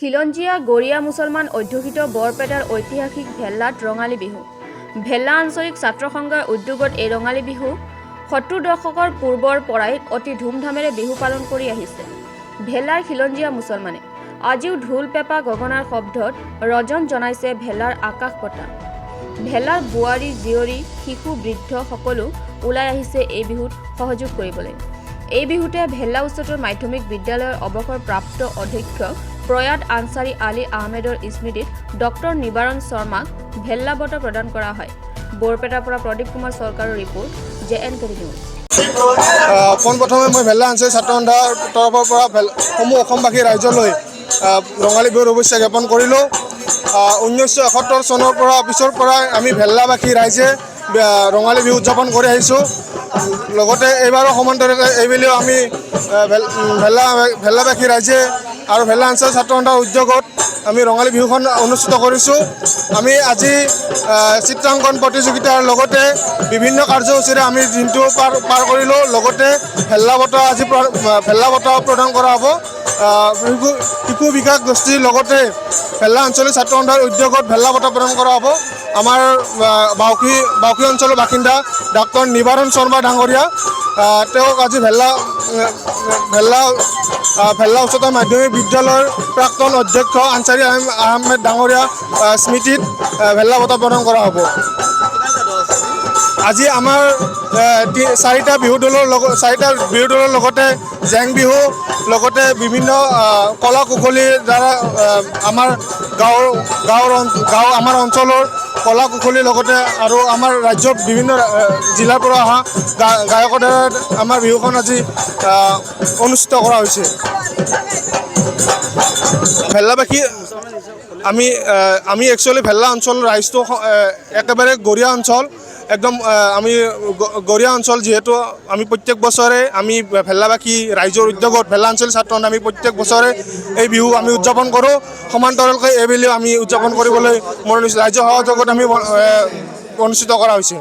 খিলঞ্জীয়া গৰীয়া মুছলমান অধ্যুষিত বৰপেটাৰ ঐতিহাসিক ভেল্লাত ৰঙালী বিহু। ভেল্লা আঞ্চলিক ছাত্ৰ সংঘৰ উদ্যোগত এই ৰঙালী বিহু ৭০ দশকৰ পূৰ্বৰ পৰাই অতি ধুমধামেৰে বিহু পালন কৰি আহিছে ভেল্লাৰ খিলঞ্জীয়া মুছলমানে। আজিও ঢোল পেঁপা গগনাৰ শব্দত ৰজন জনাইছে ভেল্লাৰ আকাশ বতাহ। ভেল্লাৰ বোৱাৰী জীয়ৰী শিশু বৃদ্ধ সকলো ওলাই আহিছে এই বিহুত সহযোগ কৰিবলৈ। এই বিহুতে ভেল্লা উচ্চতৰ মাধ্যমিক বিদ্যালয়ৰ অৱসৰপ্ৰাপ্ত অধ্যক্ষ প্ৰয়াত আনচাৰী আলী আহমেদৰ স্মৃতিত ডক্টৰ নিবাৰণ শৰ্মাক ভেল্লা বঁটা প্ৰদান কৰা হয়। বৰপেটাৰ পৰা প্ৰদীপ কুমাৰ চৰকাৰৰ ৰিপৰ্ট JNK নিউজ। পোনপ্ৰথমে মই ভেল্লা আঞ্চলিক ছাত্ৰ সন্থাৰ তৰফৰ পৰা সমূহ অসমবাসী ৰাইজলৈ ৰঙালী বিহুৰ শুভেচ্ছা জ্ঞাপন কৰিলোঁ। 1971 চনৰ পিছৰ পৰাই আমি ভেল্লাবাসী ৰাইজে ৰঙালী বিহু উদযাপন কৰি আহিছোঁ। লগতে এইবাৰো সমান্তৰালভাৱে এইবেলিও আমি ভেল্লাবাসী ৰাইজে আৰু ভেল্লা আঞ্চলিক ছাত্ৰ সন্থাৰ উদ্যোগত আমি ৰঙালী বিহুখন অনুষ্ঠিত কৰিছোঁ। আমি আজি চিত্ৰাংকন প্ৰতিযোগিতাৰ লগতে বিভিন্ন কাৰ্যসূচীৰে আমি দিনটো পাৰ কৰিলোঁ। লগতে ভেল্লা বঁটা প্ৰদান কৰা হ'ব। শিশু বিকাশ গোষ্ঠীৰ লগতে ভেল্লা আঞ্চলিক ছাত্ৰ সন্থাৰ উদ্যোগত ভেল্লা বঁটা প্ৰদান কৰা হ'ব। আমাৰ বাউসী অঞ্চলৰ বাসিন্দা ডক্টৰ নিবাৰণ শৰ্মা ডাঙৰীয়া, তেওঁক আজি ভেল্লা উচ্চতৰ মাধ্যমিক বিদ্যালয়ৰ প্ৰাক্তন অধ্যক্ষ আনচাৰী আহমেদ ডাঙৰীয়া স্মৃতিত ভেল্লা বঁটা প্ৰদান কৰা হ'ব। আজি আমাৰ চাৰিটা বিহু দলৰ লগতে জেং বিহু, লগতে বিভিন্ন কলা কুশলীৰ দ্বাৰা আমাৰ আমাৰ অঞ্চলৰ কলা কুশলীৰ লগতে আৰু আমাৰ ৰাজ্যৰ বিভিন্ন জিলাৰ পৰা অহা গায়কৰ দ্বাৰা আমাৰ বিহুখন আজি অনুষ্ঠিত কৰা হৈছে। ভেল্লাবাসী আমি একচুৱেলি ভেল্লা অঞ্চল ৰাইজটো একেবাৰে গৰীয়া অঞ্চল, একদম আমি গৰীয়া অঞ্চল। যিহেতু আমি প্ৰত্যেক বছৰে আমি ভেল্লাবাসী ৰাইজৰ উদ্যোগত ভেল্লা আঞ্চলিক ছাত্ৰ সন্থা আমি প্ৰত্যেক বছৰে এই বিহু আমি উদযাপন কৰোঁ। সমান্তৰালকৈ এইবেলিও আমি উদযাপন কৰিবলৈ ৰাইজৰ সহযোগত আমি অনুষ্ঠিত কৰা হৈছে।